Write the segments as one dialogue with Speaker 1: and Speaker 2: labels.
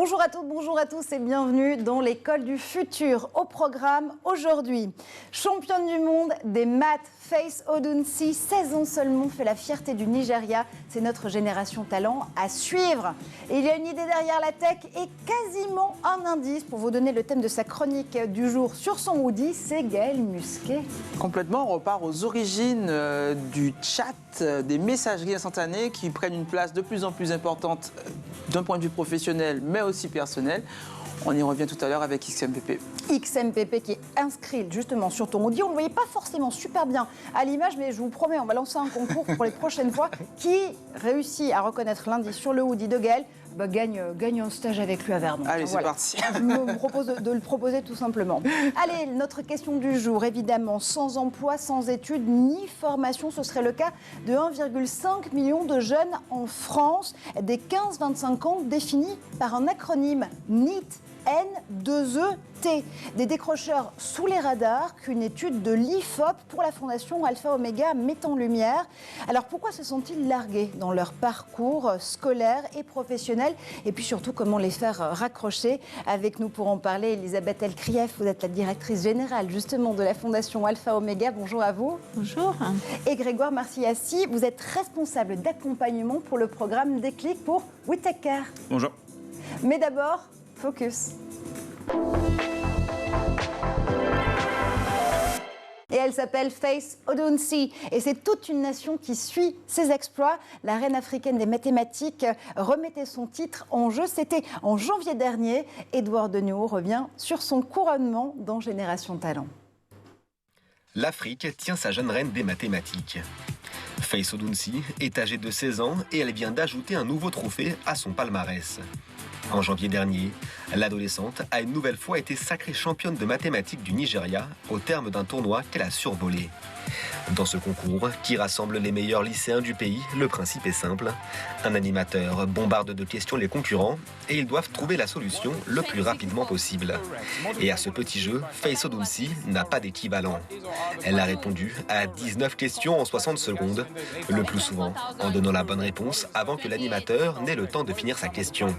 Speaker 1: Bonjour à toutes, bonjour à tous et bienvenue dans l'école du futur. Au programme aujourd'hui, championne du monde des maths, Faith Odunsi, 16 ans seulement, fait la fierté du Nigeria. C'est notre génération talent à suivre. Et il y a une idée derrière la tech et quasiment un indice pour vous donner le thème de sa chronique du jour sur son hoodie, c'est Gaël Musquet.
Speaker 2: Complètement, on repart aux origines du chat, des messageries instantanées qui prennent une place de plus en plus importante d'un point de vue professionnel, mais aussi personnel. On y revient tout à l'heure avec XMPP.
Speaker 1: XMPP qui est inscrit justement sur ton hoodie. On ne le voyait pas forcément super bien à l'image, mais je vous promets, on va lancer un concours pour les prochaines fois. Qui réussit à reconnaître l'indice sur le hoodie de Gaël gagne un stage avec lui à Vernon.
Speaker 2: Allez, c'est parti.
Speaker 1: Je me propose de le proposer tout simplement. Allez, notre question du jour, évidemment, sans emploi, sans études, ni formation. Ce serait le cas de 1,5 million de jeunes en France, des 15-25 ans, définis par un acronyme NEET. N2ET, des décrocheurs sous les radars qu'une étude de l'IFOP pour la Fondation Alpha Omega met en lumière. Alors pourquoi se sont-ils largués dans leur parcours scolaire et professionnel? Et puis surtout, comment les faire raccrocher? Avec nous pour en parler, Elisabeth Elkrief, vous êtes la directrice générale justement de la Fondation Alpha Omega. Bonjour à vous.
Speaker 3: Bonjour.
Speaker 1: Et Grégoire Marciassi, vous êtes responsable d'accompagnement pour le programme Déclic pour We Take Care.
Speaker 4: Bonjour.
Speaker 1: Mais d'abord, focus. Et elle s'appelle Faith Odunsi. Et c'est toute une nation qui suit ses exploits. La reine africaine des mathématiques remettait son titre en jeu. C'était en janvier dernier. Édouard Deneau revient sur son couronnement dans Génération Talent.
Speaker 5: L'Afrique tient sa jeune reine des mathématiques. Faith Odunsi est âgée de 16 ans et elle vient d'ajouter un nouveau trophée à son palmarès. En janvier dernier, l'adolescente a une nouvelle fois été sacrée championne de mathématiques du Nigeria au terme d'un tournoi qu'elle a survolé. Dans ce concours, qui rassemble les meilleurs lycéens du pays, le principe est simple. Un animateur bombarde de questions les concurrents et ils doivent trouver la solution le plus rapidement possible. Et à ce petit jeu, Faith Odunsi n'a pas d'équivalent. Elle a répondu à 19 questions en 60 secondes, le plus souvent en donnant la bonne réponse avant que l'animateur n'ait le temps de finir sa question.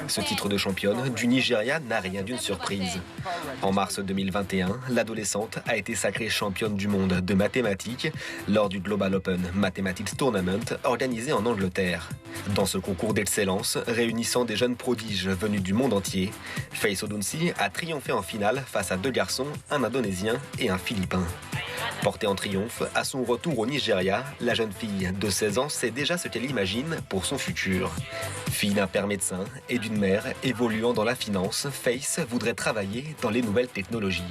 Speaker 5: Ce titre de championne du Nigeria n'a rien d'une surprise. En mars 2021, l'adolescente a été sacrée championne du monde de mathématiques lors du Global Open Mathematics Tournament organisé en Angleterre. Dans ce concours d'excellence, réunissant des jeunes prodiges venus du monde entier, Faith Odunsi a triomphé en finale face à deux garçons, un Indonésien et un Philippin. Portée en triomphe, à son retour au Nigeria, la jeune fille de 16 ans sait déjà ce qu'elle imagine pour son futur. Fille d'un père médecin et d'une mère évoluant dans la finance, Faith voudrait travailler dans les nouvelles technologies.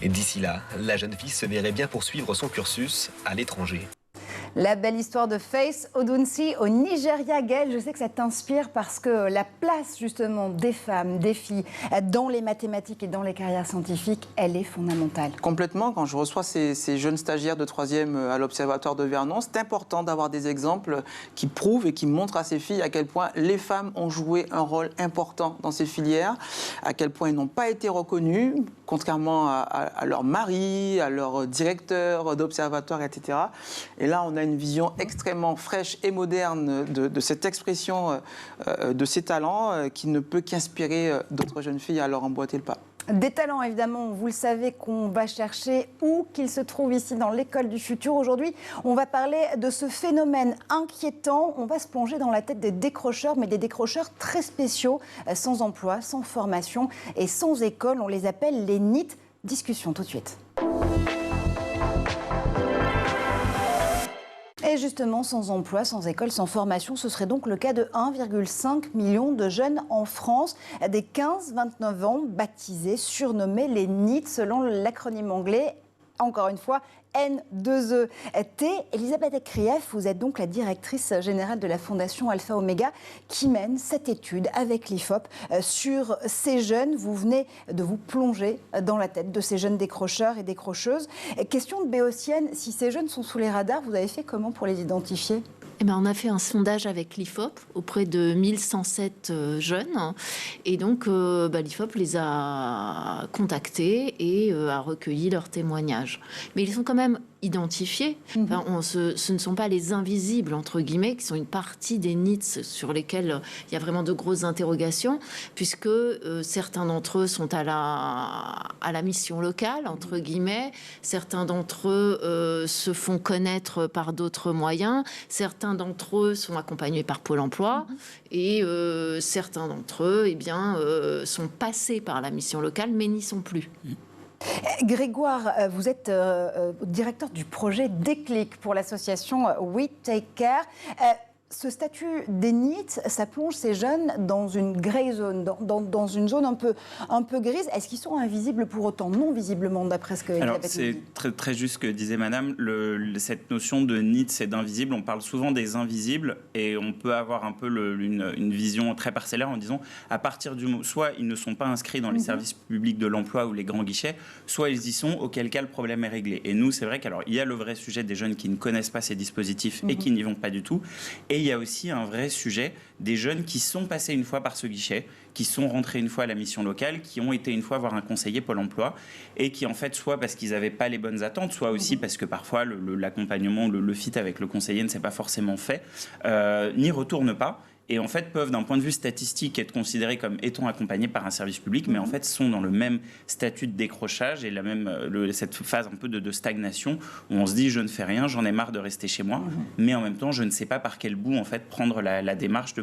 Speaker 5: Et d'ici là, la jeune fille se verrait bien poursuivre son cursus à l'étranger.
Speaker 1: La belle histoire de Faith Odunsi au Nigeria. Gaël, je sais que ça t'inspire parce que la place justement des femmes, des filles dans les mathématiques et dans les carrières scientifiques, elle est fondamentale.
Speaker 2: Complètement, quand je reçois ces jeunes stagiaires de 3e à l'Observatoire de Vernon, c'est important d'avoir des exemples qui prouvent et qui montrent à ces filles à quel point les femmes ont joué un rôle important dans ces filières, à quel point elles n'ont pas été reconnues, contrairement à leur mari, à leur directeur d'observatoire, etc. Et là, on a une vision extrêmement fraîche et moderne de cette expression de ces talents qui ne peut qu'inspirer d'autres jeunes filles à leur emboîter le pas.
Speaker 1: Des talents, évidemment, vous le savez, qu'on va chercher où qu'ils se trouvent ici dans l'école du futur. Aujourd'hui, on va parler de ce phénomène inquiétant. On va se plonger dans la tête des décrocheurs, mais des décrocheurs très spéciaux, sans emploi, sans formation et sans école. On les appelle les NEET. Discussion tout de suite. Et justement, sans emploi, sans école, sans formation, ce serait donc le cas de 1,5 million de jeunes en France, des 15-29 ans, baptisés, surnommés les NEET, selon l'acronyme anglais, encore une fois, N2ET. Elisabeth Elkrief, vous êtes donc la directrice générale de la Fondation Alpha Omega qui mène cette étude avec l'IFOP sur ces jeunes. Vous venez de vous plonger dans la tête de ces jeunes décrocheurs et décrocheuses. Question de béotienne, si ces jeunes sont sous les radars, vous avez fait comment pour les identifier ?
Speaker 3: On a fait un sondage avec l'IFOP auprès de 1107 jeunes. Et donc, l'IFOP les a contactés et a recueilli leurs témoignages. Mais ils sont quand même identifiés. Enfin, ce ne sont pas les invisibles, entre guillemets, qui sont une partie des NEETs sur lesquels il y a vraiment de grosses interrogations, puisque certains d'entre eux sont à la mission locale, entre guillemets. Certains d'entre eux se font connaître par d'autres moyens. Certains d'entre eux sont accompagnés par Pôle emploi. Et certains d'entre eux sont passés par la mission locale, mais n'y sont plus.
Speaker 1: Grégoire, vous êtes directeur du projet Déclic pour l'association We Take Care. Ce statut des NEET, ça plonge ces jeunes dans une grey zone, dans une zone un peu grise. Est-ce qu'ils sont invisibles pour autant? Non, visiblement, d'après ce que
Speaker 4: Alors,
Speaker 1: Elisabeth
Speaker 4: c'est
Speaker 1: dit.
Speaker 4: très, très juste ce que disait Madame. Cette notion de NEET, c'est d'invisible. On parle souvent des invisibles et on peut avoir un peu une vision très parcellaire en disant à partir du moment, soit ils ne sont pas inscrits dans les services publics de l'emploi ou les grands guichets, soit ils y sont, auquel cas le problème est réglé. Et nous, c'est vrai qu'il y a le vrai sujet des jeunes qui ne connaissent pas ces dispositifs et qui n'y vont pas du tout. Et il y a aussi un vrai sujet des jeunes qui sont passés une fois par ce guichet, qui sont rentrés une fois à la mission locale, qui ont été une fois voir un conseiller Pôle emploi et qui, en fait, soit parce qu'ils n'avaient pas les bonnes attentes, soit aussi parce que parfois l'accompagnement, le fit avec le conseiller ne s'est pas forcément fait, n'y retournent pas. Et en fait peuvent, d'un point de vue statistique, être considérés comme étant accompagnés par un service public, mais en fait sont dans le même statut de décrochage et cette phase un peu de stagnation où on se dit je ne fais rien, j'en ai marre de rester chez moi, mais en même temps je ne sais pas par quel bout en fait prendre la démarche de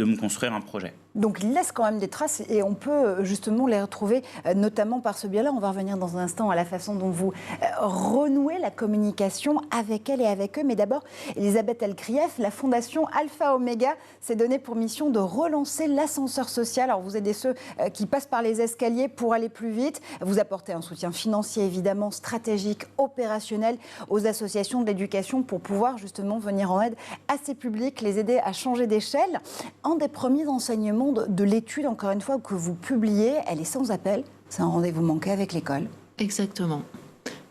Speaker 4: me construire un projet.
Speaker 1: Donc il laisse quand même des traces et on peut justement les retrouver notamment par ce biais-là. On va revenir dans un instant à la façon dont vous renouez la communication avec elles et avec eux. Mais d'abord, Elisabeth Elkrief, la fondation Alpha Omega s'est donnée pour mission de relancer l'ascenseur social. Alors vous aidez ceux qui passent par les escaliers pour aller plus vite. Vous apportez un soutien financier évidemment, stratégique, opérationnel aux associations de l'éducation pour pouvoir justement venir en aide à ces publics, les aider à changer d'échelle. Un des premiers enseignements de l'étude, encore une fois, que vous publiez, elle est sans appel. C'est un rendez-vous manqué avec l'école.
Speaker 3: Exactement.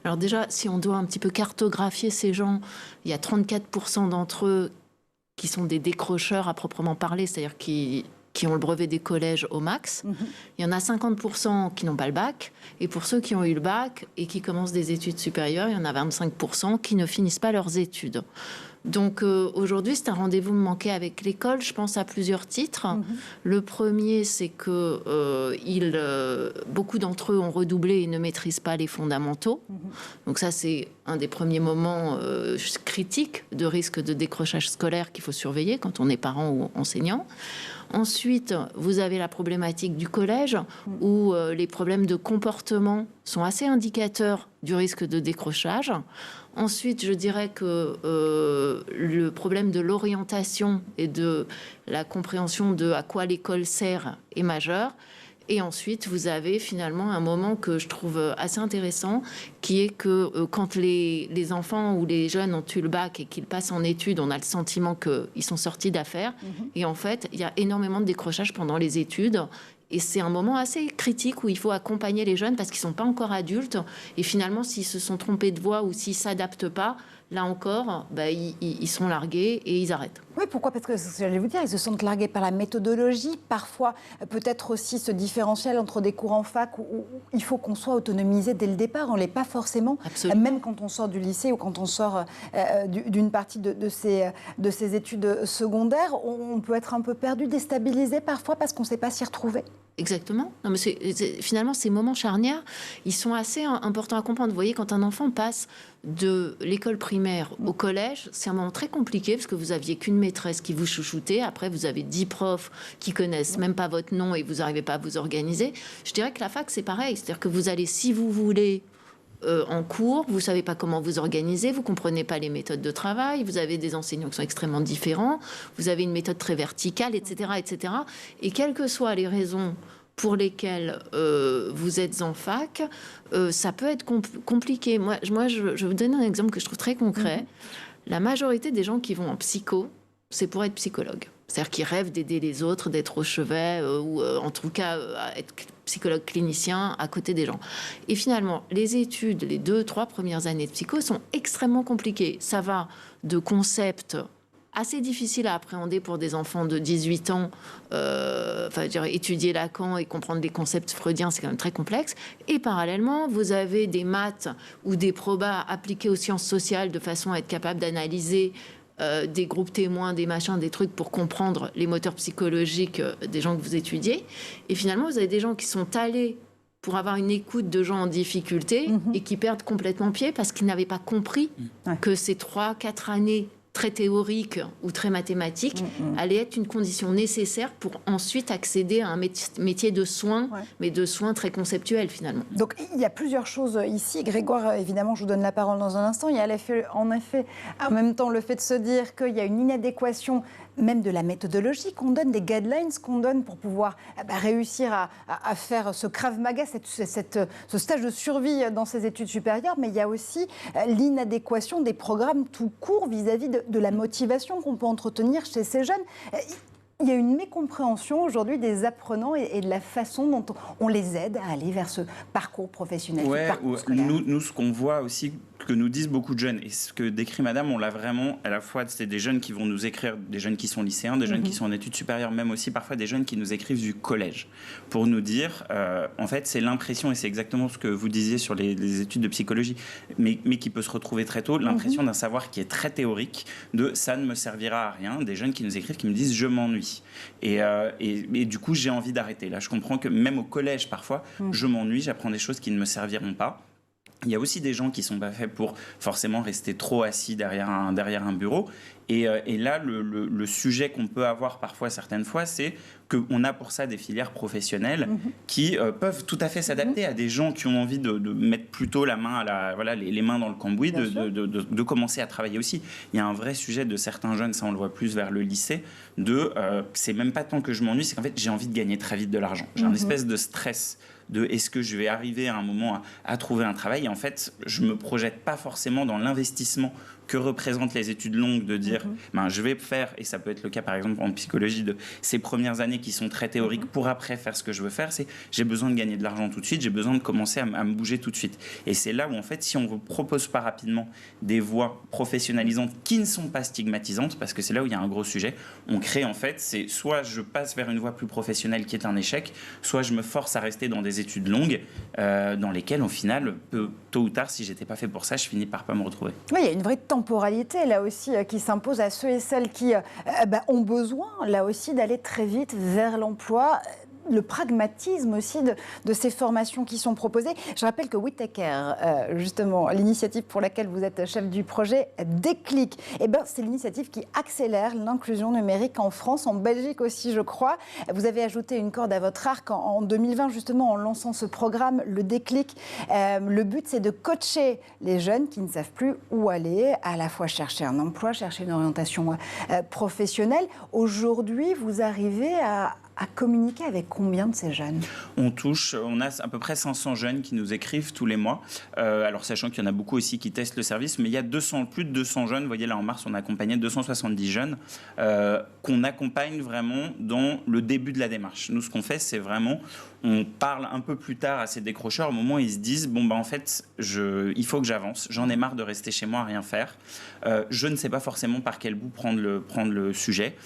Speaker 3: Alors déjà, si on doit un petit peu cartographier ces gens, il y a 34% d'entre eux qui sont des décrocheurs à proprement parler, c'est-à-dire qui ont le brevet des collèges au max. Il y en a 50% qui n'ont pas le bac. Et pour ceux qui ont eu le bac et qui commencent des études supérieures, il y en a 25% qui ne finissent pas leurs études. Donc aujourd'hui, c'est un rendez-vous manqué avec l'école, je pense à plusieurs titres. Le premier, c'est que beaucoup d'entre eux ont redoublé et ne maîtrisent pas les fondamentaux. Donc ça, c'est un des premiers moments critiques de risque de décrochage scolaire qu'il faut surveiller quand on est parent ou enseignant. Ensuite, vous avez la problématique du collège où les problèmes de comportement sont assez indicateurs du risque de décrochage. Ensuite, je dirais que le problème de l'orientation et de la compréhension de à quoi l'école sert est majeur. Et ensuite, vous avez finalement un moment que je trouve assez intéressant, qui est que quand les enfants ou les jeunes ont eu le bac et qu'ils passent en études, on a le sentiment qu'ils sont sortis d'affaires. Et en fait, il y a énormément de décrochage pendant les études. Et c'est un moment assez critique où il faut accompagner les jeunes parce qu'ils ne sont pas encore adultes. Et finalement, s'ils se sont trompés de voie ou s'ils ne s'adaptent pas, là encore, ils sont largués et ils arrêtent.
Speaker 1: Oui, pourquoi? Parce que, j'allais vous dire, ils se sentent largués par la méthodologie, parfois peut-être aussi ce différentiel entre des cours en fac où il faut qu'on soit autonomisé dès le départ. On ne l'est pas forcément, même quand on sort du lycée ou quand on sort d'une partie de ces études secondaires. On peut être un peu perdu, déstabilisé parfois parce qu'on ne sait pas s'y retrouver.
Speaker 3: Exactement. Non, mais finalement, ces moments charnières, ils sont assez importants à comprendre. Vous voyez, quand un enfant passe de l'école primaire au collège, c'est un moment très compliqué parce que vous aviez qu'une maîtresse qui vous chouchoutait. Après, vous avez 10 profs qui connaissent même pas votre nom et vous n'arrivez pas à vous organiser. Je dirais que la fac, c'est pareil. C'est-à-dire que vous allez, si vous voulez, en cours, vous ne savez pas comment vous organiser, vous ne comprenez pas les méthodes de travail, vous avez des enseignants qui sont extrêmement différents, vous avez une méthode très verticale, etc., etc. Et quelles que soient les raisons pour lesquelles vous êtes en fac, ça peut être compliqué. Moi, je vais vous donner un exemple que je trouve très concret. La majorité des gens qui vont en psycho, c'est pour être psychologue. C'est-à-dire qu'ils rêvent d'aider les autres, d'être au chevet, ou en tout cas être psychologue clinicien à côté des gens. Et finalement, les études, les 2-3 premières années de psycho sont extrêmement compliquées. Ça va de concepts assez difficile à appréhender pour des enfants de 18 ans. Étudier Lacan et comprendre les concepts freudiens, c'est quand même très complexe. Et parallèlement, vous avez des maths ou des probas appliqués aux sciences sociales de façon à être capable d'analyser des groupes témoins, des machins, des trucs pour comprendre les moteurs psychologiques des gens que vous étudiez. Et finalement, vous avez des gens qui sont allés pour avoir une écoute de gens en difficulté et qui perdent complètement pied parce qu'ils n'avaient pas compris que ces 3-4 années très théoriques ou très mathématiques allaient être une condition nécessaire pour ensuite accéder à un métier de soins, mais de soins très conceptuels finalement.
Speaker 1: Donc il y a plusieurs choses ici. Grégoire, évidemment, je vous donne la parole dans un instant. Il y a en effet, en même temps, le fait de se dire qu'il y a une inadéquation même de la méthodologie qu'on donne, des guidelines qu'on donne pour pouvoir réussir à faire ce Krav Maga, ce stage de survie dans ces études supérieures. Mais il y a aussi l'inadéquation des programmes tout court vis-à-vis de la motivation qu'on peut entretenir chez ces jeunes. Il y a une mécompréhension aujourd'hui des apprenants et de la façon dont on les aide à aller vers ce parcours professionnel, ce parcours scolaire.
Speaker 4: Nous, ce qu'on voit aussi, que nous disent beaucoup de jeunes, et ce que décrit Madame, on l'a vraiment à la fois, c'est des jeunes qui vont nous écrire, des jeunes qui sont lycéens, des jeunes qui sont en études supérieures, même aussi parfois des jeunes qui nous écrivent du collège, pour nous dire, en fait, c'est l'impression, et c'est exactement ce que vous disiez sur les études de psychologie, mais qui peut se retrouver très tôt, l'impression d'un savoir qui est très théorique, de ça ne me servira à rien, des jeunes qui nous écrivent, qui me disent je m'ennuie. Et du coup, j'ai envie d'arrêter. Là, je comprends que même au collège, parfois, je m'ennuie, j'apprends des choses qui ne me serviront pas. Il y a aussi des gens qui ne sont pas faits pour forcément rester trop assis derrière un bureau. Et là, le sujet qu'on peut avoir parfois, certaines fois, c'est qu'on a pour ça des filières professionnelles qui peuvent tout à fait s'adapter à des gens qui ont envie de mettre plutôt la main les mains dans le cambouis, de commencer à travailler aussi. Il y a un vrai sujet de certains jeunes, ça on le voit plus vers le lycée, c'est même pas tant que je m'ennuie, c'est qu'en fait j'ai envie de gagner très vite de l'argent. J'ai un espèce de stress de est-ce que je vais arriver à un moment à trouver un travail. Et en fait, je ne me projette pas forcément dans l'investissement que représentent les études longues, de dire je vais faire, et ça peut être le cas par exemple en psychologie, de ces premières années qui sont très théoriques pour après faire ce que je veux faire, c'est j'ai besoin de gagner de l'argent tout de suite, j'ai besoin de commencer à me bouger tout de suite. Et c'est là où en fait, si on ne vous propose pas rapidement des voies professionnalisantes qui ne sont pas stigmatisantes, parce que c'est là où il y a un gros sujet, on crée en fait, c'est soit je passe vers une voie plus professionnelle qui est un échec, soit je me force à rester dans des études longues dans lesquelles au final, tôt ou tard, si j'étais pas fait pour ça, je finis par pas me retrouver.
Speaker 1: Oui, il y a une vraie temporalité là aussi qui s'impose à ceux et celles qui ont besoin là aussi d'aller très vite vers l'emploi. Le pragmatisme aussi de ces formations qui sont proposées. Je rappelle que Whittaker, justement, l'initiative pour laquelle vous êtes chef du projet Déclic, c'est l'initiative qui accélère l'inclusion numérique en France, en Belgique aussi, je crois. Vous avez ajouté une corde à votre arc en 2020, justement, en lançant ce programme, le Déclic. Le but, c'est de coacher les jeunes qui ne savent plus où aller, à la fois chercher un emploi, chercher une orientation professionnelle. Aujourd'hui, vous arrivez à communiquer avec combien de ces jeunes ?
Speaker 4: On a à peu près 500 jeunes qui nous écrivent tous les mois. Alors sachant qu'il y en a beaucoup aussi qui testent le service, mais il y a plus de 200 jeunes. Vous voyez là en mars, on a accompagné 270 jeunes qu'on accompagne vraiment dans le début de la démarche. Nous, ce qu'on fait, c'est vraiment, on parle un peu plus tard à ces décrocheurs au moment où ils se disent en fait, il faut que j'avance. J'en ai marre de rester chez moi à rien faire. Je ne sais pas forcément par quel bout prendre le sujet.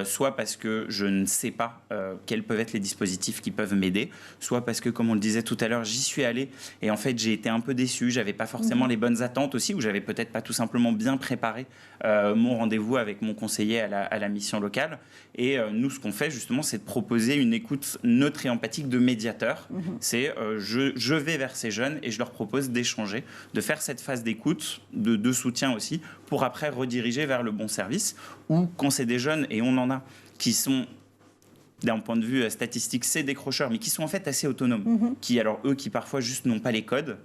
Speaker 4: Soit parce que je ne sais pas quels peuvent être les dispositifs qui peuvent m'aider, soit parce que, comme on le disait tout à l'heure, j'y suis allé et en fait j'ai été un peu déçu, j'avais pas forcément les bonnes attentes aussi, ou j'avais peut-être pas tout simplement bien préparé mon rendez-vous avec mon conseiller à la mission locale. Et nous, ce qu'on fait justement, c'est de proposer une écoute neutre et empathique de médiateur. C'est je vais vers ces jeunes et je leur propose d'échanger, de faire cette phase d'écoute, de soutien aussi, pour après rediriger vers le bon service. Ou quand c'est des jeunes, et on en a, qui sont, d'un point de vue statistique, c'est décrocheurs, mais qui sont en fait assez autonomes, qui parfois juste n'ont pas les codes,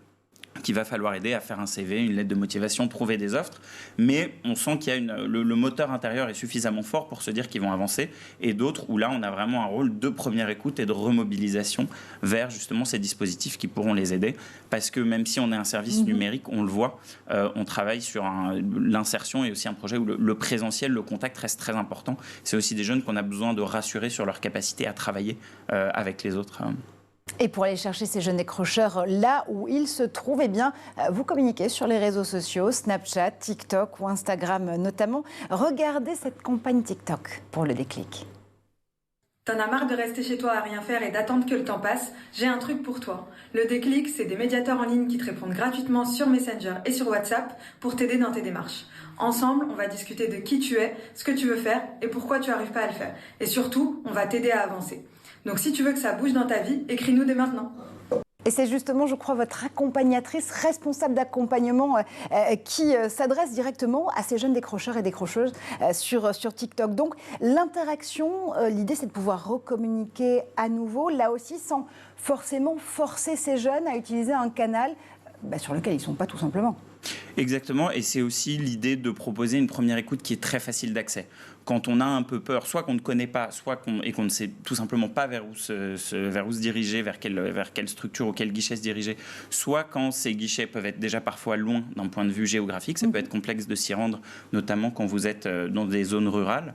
Speaker 4: qu'il va falloir aider à faire un CV, une lettre de motivation, trouver des offres. Mais on sent qu'il y a le moteur intérieur est suffisamment fort pour se dire qu'ils vont avancer. Et d'autres où là, on a vraiment un rôle de première écoute et de remobilisation vers justement ces dispositifs qui pourront les aider. Parce que même si on est un service numérique, on le voit, on travaille sur l'insertion et aussi un projet où le présentiel, le contact reste très important. C'est aussi des jeunes qu'on a besoin de rassurer sur leur capacité à travailler avec les autres.
Speaker 1: Et pour aller chercher ces jeunes décrocheurs là où ils se trouvent, eh bien, vous communiquez sur les réseaux sociaux, Snapchat, TikTok ou Instagram notamment. Regardez cette campagne TikTok pour le déclic.
Speaker 6: T'en as marre de rester chez toi à rien faire et d'attendre que le temps passe? J'ai un truc pour toi. Le déclic, c'est des médiateurs en ligne qui te répondent gratuitement sur Messenger et sur WhatsApp pour t'aider dans tes démarches. Ensemble, on va discuter de qui tu es, ce que tu veux faire et pourquoi tu n'arrives pas à le faire. Et surtout, on va t'aider à avancer. Donc si tu veux que ça bouge dans ta vie, écris-nous dès maintenant.
Speaker 1: Et c'est justement, je crois, votre accompagnatrice responsable d'accompagnement qui s'adresse directement à ces jeunes décrocheurs et décrocheuses sur TikTok. Donc l'interaction, l'idée c'est de pouvoir recommuniquer à nouveau, là aussi sans forcément forcer ces jeunes à utiliser un canal sur lequel ils ne sont pas tout simplement.
Speaker 4: Exactement, et c'est aussi l'idée de proposer une première écoute qui est très facile d'accès. Quand on a un peu peur, soit qu'on ne connaît pas, soit qu'on ne sait tout simplement pas vers où se diriger, vers quelle structure ou quel guichet se diriger, soit quand ces guichets peuvent être déjà parfois loin d'un point de vue géographique, ça peut être complexe de s'y rendre, notamment quand vous êtes dans des zones rurales.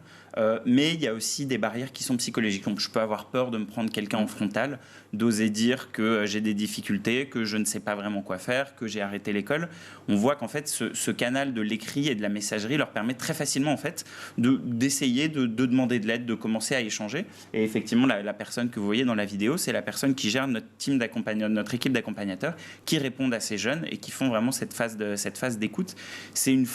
Speaker 4: Mais il y a aussi des barrières qui sont psychologiques. Donc, je peux avoir peur de me prendre quelqu'un en frontal, d'oser dire que j'ai des difficultés, que je ne sais pas vraiment quoi faire, que j'ai arrêté l'école. On voit qu'en fait, ce canal de l'écrit et de la messagerie leur permet très facilement en fait, d'essayer de demander de l'aide, de commencer à échanger. Et effectivement, la personne que vous voyez dans la vidéo, c'est la personne qui gère notre équipe d'accompagnateurs qui répondent à ces jeunes et qui font vraiment cette phase d'écoute. C'est une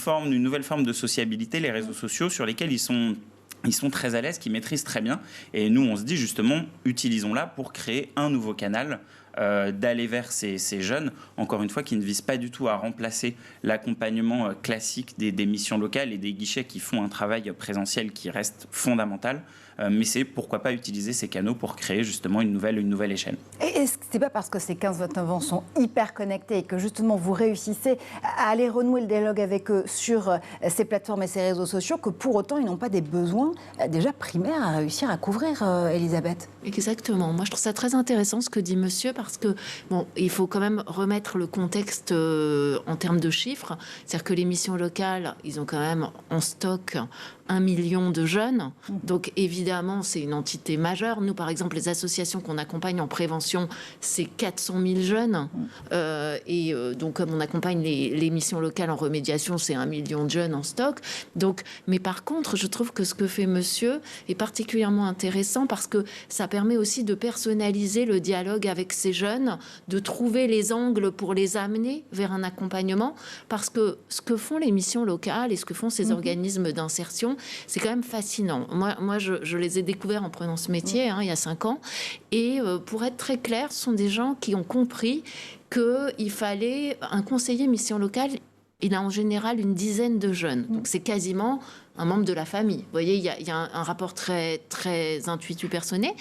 Speaker 4: nouvelle forme de sociabilité, les réseaux sociaux, sur lesquels ils sont très à l'aise, qui maîtrisent très bien. Et nous, on se dit justement, utilisons-la pour créer un nouveau canal, d'aller vers ces jeunes, encore une fois, qui ne visent pas du tout à remplacer l'accompagnement classique des missions locales et des guichets qui font un travail présentiel qui reste fondamental. Mais c'est pourquoi pas utiliser ces canaux pour créer justement une nouvelle échelle.
Speaker 1: Et est-ce que c'est pas parce que ces 15-29 ans sont hyper connectés et que justement vous réussissez à aller renouer le dialogue avec eux sur ces plateformes et ces réseaux sociaux que pour autant ils n'ont pas des besoins déjà primaires à réussir à couvrir, Elisabeth?
Speaker 3: Exactement. Moi je trouve ça très intéressant ce que dit monsieur parce que il faut quand même remettre le contexte en termes de chiffres. C'est-à-dire que les missions locales, ils ont quand même en stock 1 million de jeunes. Donc évidemment, c'est une entité majeure. Nous, par exemple, les associations qu'on accompagne en prévention, c'est 400 000 jeunes. Donc, comme on accompagne les missions locales en remédiation, c'est 1 million de jeunes en stock. Donc, mais par contre, je trouve que ce que fait monsieur est particulièrement intéressant parce que ça permet aussi de personnaliser le dialogue avec ces jeunes, de trouver les angles pour les amener vers un accompagnement. Parce que ce que font les missions locales et ce que font ces organismes d'insertion, c'est quand même fascinant. Moi je les ai découverts en prenant ce métier il y a 5 ans. Et pour être très clair, ce sont des gens qui ont compris qu'il fallait un conseiller mission locale. Il a en général une dizaine de jeunes. Donc c'est quasiment un membre de la famille. Vous voyez, il y a un rapport très, très intuitif personné.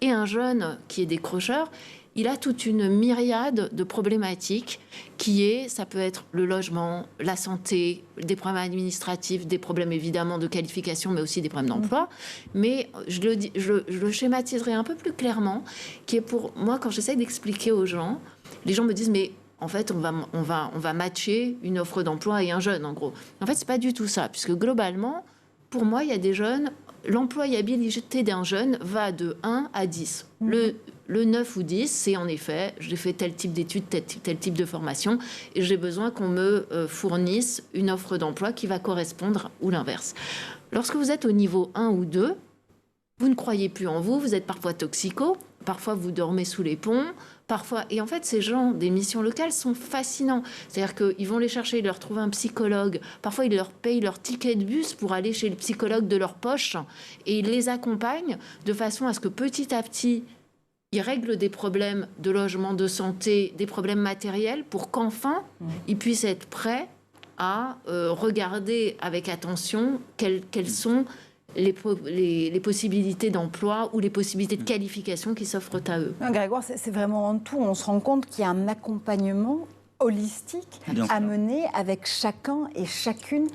Speaker 3: Et un jeune qui est décrocheur, il a toute une myriade de problématiques ça peut être le logement, la santé, des problèmes administratifs, des problèmes évidemment de qualification, mais aussi des problèmes d'emploi. Mais je le schématiserai un peu plus clairement, qui est pour moi, quand j'essaie d'expliquer aux gens, les gens me disent, mais en fait, on va matcher une offre d'emploi et un jeune, en gros. En fait, c'est pas du tout ça, puisque globalement, pour moi, il y a des jeunes, l'employabilité d'un jeune va de 1 à 10. Le 9 ou 10, c'est en effet, j'ai fait tel type d'études, tel type de formation, et j'ai besoin qu'on me fournisse une offre d'emploi qui va correspondre, ou l'inverse. Lorsque vous êtes au niveau 1 ou 2, vous ne croyez plus en vous, vous êtes parfois toxico, parfois vous dormez sous les ponts, parfois... Et en fait, ces gens des missions locales sont fascinants. C'est-à-dire qu'ils vont les chercher, ils leur trouvent un psychologue. Parfois, ils leur payent leur ticket de bus pour aller chez le psychologue de leur poche. Et ils les accompagnent de façon à ce que petit à petit, ils règlent des problèmes de logement, de santé, des problèmes matériels pour qu'enfin, ils puissent être prêts à regarder avec attention quelles sont les possibilités d'emploi ou les possibilités de qualification qui s'offrent à eux.
Speaker 1: Grégoire, c'est vraiment en tout. On se rend compte qu'il y a un accompagnement holistique à mener avec chacun et chacune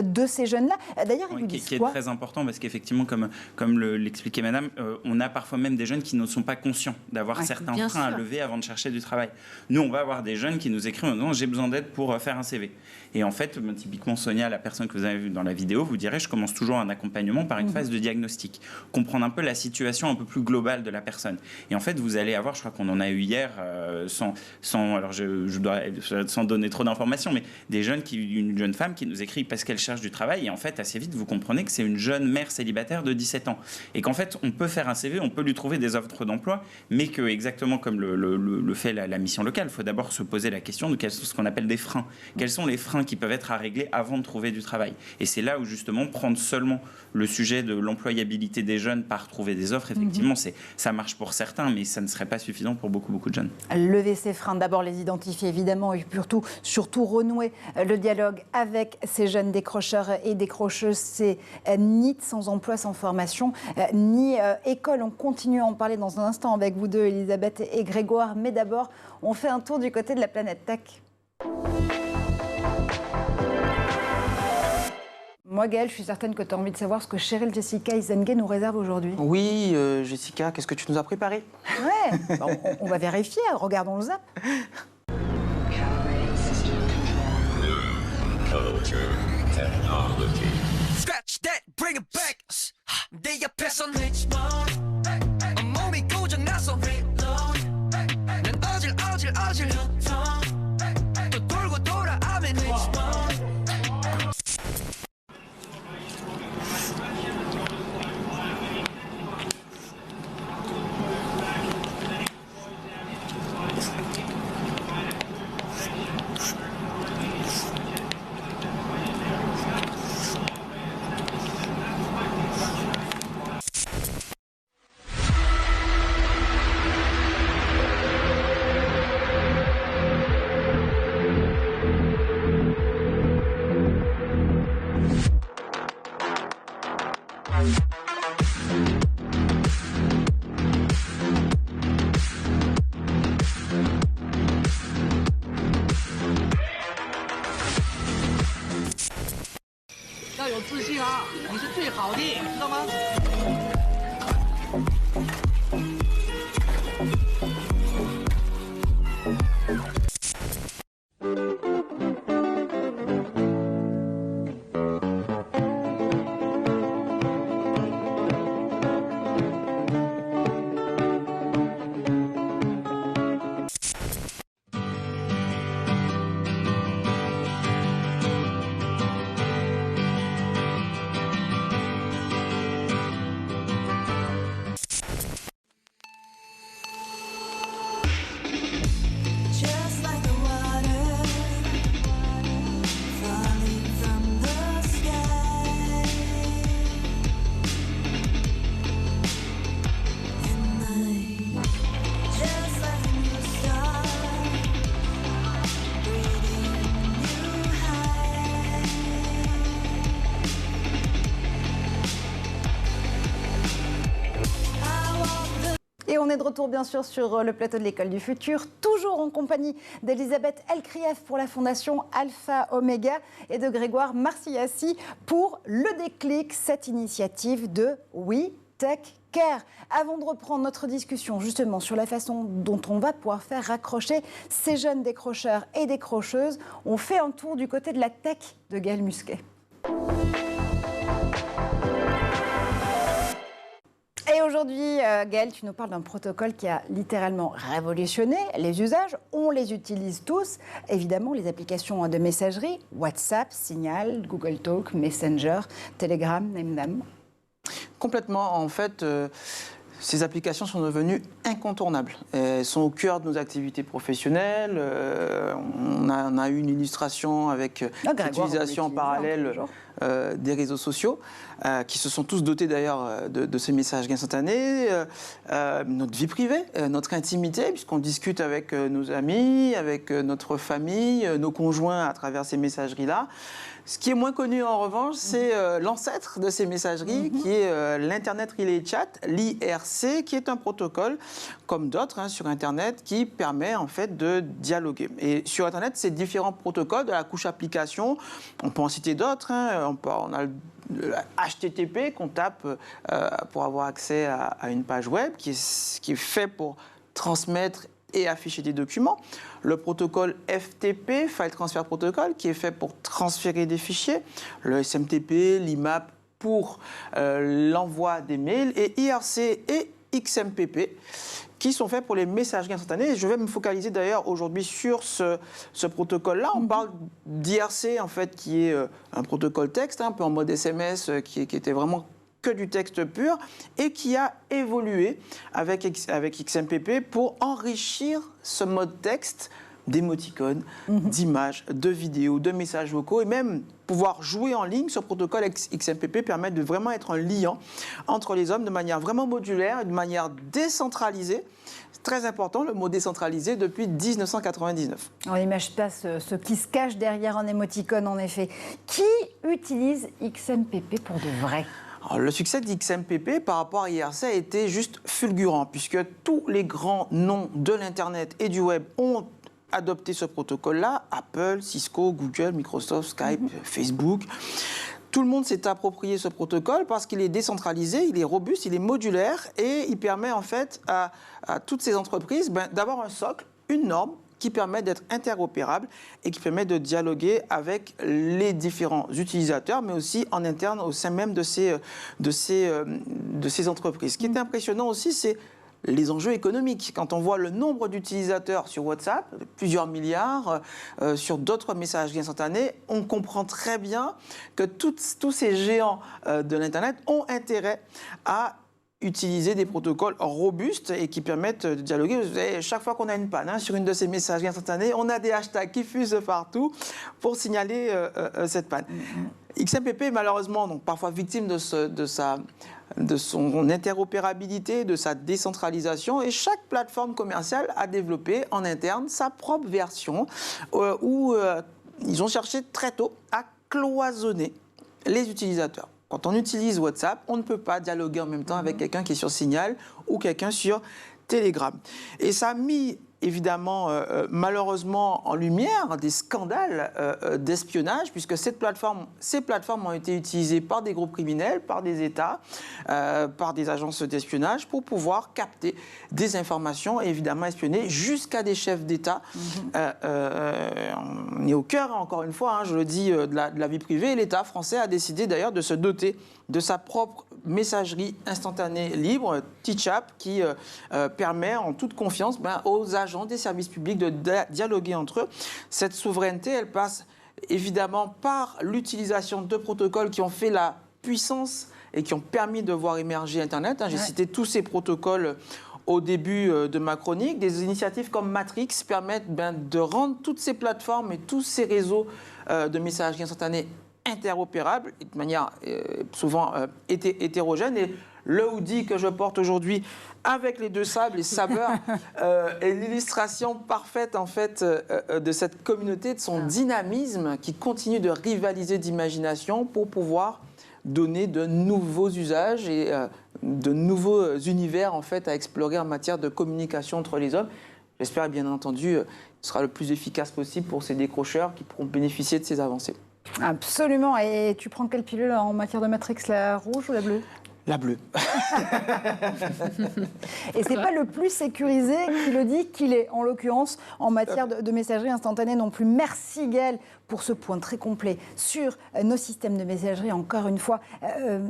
Speaker 1: de ces jeunes-là. D'ailleurs, ils vous disent
Speaker 4: qui est
Speaker 1: quoi ?
Speaker 4: très important parce qu'effectivement, comme l'expliquait Madame, on a parfois même des jeunes qui ne sont pas conscients d'avoir certains freins à lever avant de chercher du travail. Nous, on va avoir des jeunes qui nous écrivent en disant « j'ai besoin d'aide pour faire un CV ». Et en fait, typiquement Sonia, la personne que vous avez vue dans la vidéo, vous dirait je commence toujours un accompagnement par une phase de diagnostic, comprendre un peu la situation un peu plus globale de la personne. Et en fait, vous allez avoir, je crois qu'on en a eu hier, alors je dois sans donner trop d'informations, mais une jeune femme qui nous écrit parce qu'elle cherche du travail, et en fait, assez vite, vous comprenez que c'est une jeune mère célibataire de 17 ans. Et qu'en fait, on peut faire un CV, on peut lui trouver des offres d'emploi, mais que, exactement comme le fait la mission locale, il faut d'abord se poser la question de quels sont ce qu'on appelle des freins. Quels sont les freins qui peuvent être à régler avant de trouver du travail. Et c'est là où, justement, prendre seulement le sujet de l'employabilité des jeunes par trouver des offres, effectivement, ça marche pour certains, mais ça ne serait pas suffisant pour beaucoup de jeunes.
Speaker 1: Lever ces freins, d'abord les identifier, évidemment, et surtout renouer le dialogue avec ces jeunes décrocheurs et décrocheuses. C'est ni sans emploi, sans formation, ni école. On continue à en parler dans un instant avec vous deux, Elisabeth et Grégoire. Mais d'abord, on fait un tour du côté de la planète tech. Moi, Gaëlle, je suis certaine que tu as envie de savoir ce que Cheryl Jessica Izenge nous réserve aujourd'hui.
Speaker 2: Oui, Jessica, qu'est-ce que tu nous as préparé ?
Speaker 1: Ouais, on va vérifier, regardons le zap.
Speaker 7: Scratch that, bring it back. 내 옆에선 몸이 고장나서 난 어질 또 돌고 돌아하면
Speaker 1: Et on est de retour bien sûr sur le plateau de l'École du Futur, toujours en compagnie d'Elisabeth Elkrief pour la Fondation Alpha Omega et de Grégoire Marciassi pour le déclic, cette initiative de We Tech Care. Avant de reprendre notre discussion justement sur la façon dont on va pouvoir faire raccrocher ces jeunes décrocheurs et décrocheuses, on fait un tour du côté de la tech de Gaëlle Musquet. Et aujourd'hui, Gaëlle, tu nous parles d'un protocole qui a littéralement révolutionné les usages. On les utilise tous. Évidemment, les applications de messagerie, WhatsApp, Signal, Google Talk, Messenger, Telegram, NemNam.
Speaker 2: Complètement. En fait, ces applications sont devenues incontournables. Elles sont au cœur de nos activités professionnelles. On a eu une illustration avec l'utilisation en parallèle des réseaux sociaux, qui se sont tous dotés d'ailleurs de ces messageries instantanées, notre vie privée, notre intimité, puisqu'on discute avec nos amis, avec notre famille, nos conjoints à travers ces messageries-là. Ce qui est moins connu en revanche, c'est l'ancêtre de ces messageries, qui est l'Internet Relay Chat, l'IRC, qui est un protocole, comme d'autres sur Internet, qui permet en fait de dialoguer. Et sur Internet, ces différents protocoles de la couche application, on peut en citer d'autres. On a le HTTP qu'on tape pour avoir accès à une page web, qui est fait pour transmettre et afficher des documents. Le protocole FTP, File Transfer Protocol, qui est fait pour transférer des fichiers. Le SMTP, l'IMAP pour l'envoi des mails. Et IRC et XMPP, qui sont faits pour les messageries instantanées. Je vais me focaliser d'ailleurs aujourd'hui sur ce protocole-là. On parle d'IRC, en fait, qui est un protocole texte, un peu en mode SMS, qui était vraiment que du texte pur, et qui a évolué avec XMPP pour enrichir ce mode texte d'émoticônes, d'images, de vidéos, de messages vocaux, et même pouvoir jouer en ligne. Ce protocole XMPP permet de vraiment être un liant entre les hommes de manière vraiment modulaire et de manière décentralisée. C'est très important, le mot décentralisé, depuis 1999.
Speaker 1: On n'imagine pas ce qui se cache derrière un émoticône, en effet. Qui utilise XMPP pour de vrai ?
Speaker 2: Alors, le succès d'XMPP par rapport à IRC a été juste fulgurant, puisque tous les grands noms de l'Internet et du Web ont adopté ce protocole-là. Apple, Cisco, Google, Microsoft, Skype, Facebook. Tout le monde s'est approprié ce protocole parce qu'il est décentralisé, il est robuste, il est modulaire et il permet en fait à toutes ces entreprises d'avoir un socle, une norme, qui permet d'être interopérable et qui permet de dialoguer avec les différents utilisateurs, mais aussi en interne au sein même de ces entreprises. Ce qui est impressionnant aussi, c'est les enjeux économiques. Quand on voit le nombre d'utilisateurs sur WhatsApp, plusieurs milliards, sur d'autres messageries instantanées, on comprend très bien que tous ces géants de l'Internet ont intérêt à utiliser des protocoles robustes et qui permettent de dialoguer. Vous savez, chaque fois qu'on a une panne sur une de ces messageries instantanées, on a des hashtags qui fusent partout pour signaler cette panne. XMPP est malheureusement donc, parfois victime de son interopérabilité, de sa décentralisation, et chaque plateforme commerciale a développé en interne sa propre version où ils ont cherché très tôt à cloisonner les utilisateurs. Quand on utilise WhatsApp, on ne peut pas dialoguer en même temps avec quelqu'un qui est sur Signal ou quelqu'un sur Telegram. Et ça a mis évidemment, malheureusement, en lumière des scandales d'espionnage, puisque ces plateformes ont été utilisées par des groupes criminels, par des États, par des agences d'espionnage pour pouvoir capter des informations et évidemment espionner jusqu'à des chefs d'État. On est au cœur, encore une fois, je le dis, de la vie privée. Et l'État français a décidé d'ailleurs de se doter de sa propre messagerie instantanée libre, Teachapp, qui permet en toute confiance aux agents des services publics de dialoguer entre eux. Cette souveraineté, elle passe évidemment par l'utilisation de protocoles qui ont fait la puissance et qui ont permis de voir émerger Internet. J'ai cité tous ces protocoles au début de ma chronique. Des initiatives comme Matrix permettent de rendre toutes ces plateformes et tous ces réseaux de messagerie instantanée interopérables, de manière souvent hétérogène. Et le hoodie que je porte aujourd'hui avec les deux sables, les sabeurs, est l'illustration parfaite en fait de cette communauté, de son dynamisme qui continue de rivaliser d'imagination pour pouvoir donner de nouveaux usages et de nouveaux univers en fait à explorer en matière de communication entre les hommes. J'espère bien entendu ce sera le plus efficace possible pour ces décrocheurs qui pourront bénéficier de ces avancées.
Speaker 1: Absolument. Et tu prends quelle pilule en matière de Matrix, la rouge ou la bleue ?
Speaker 2: La bleue.
Speaker 1: Et c'est pas le plus sécurisé qui le dit qu'il est, en l'occurrence, en matière de messagerie instantanée non plus. Merci Gaël pour ce point très complet sur nos systèmes de messagerie. Encore une fois,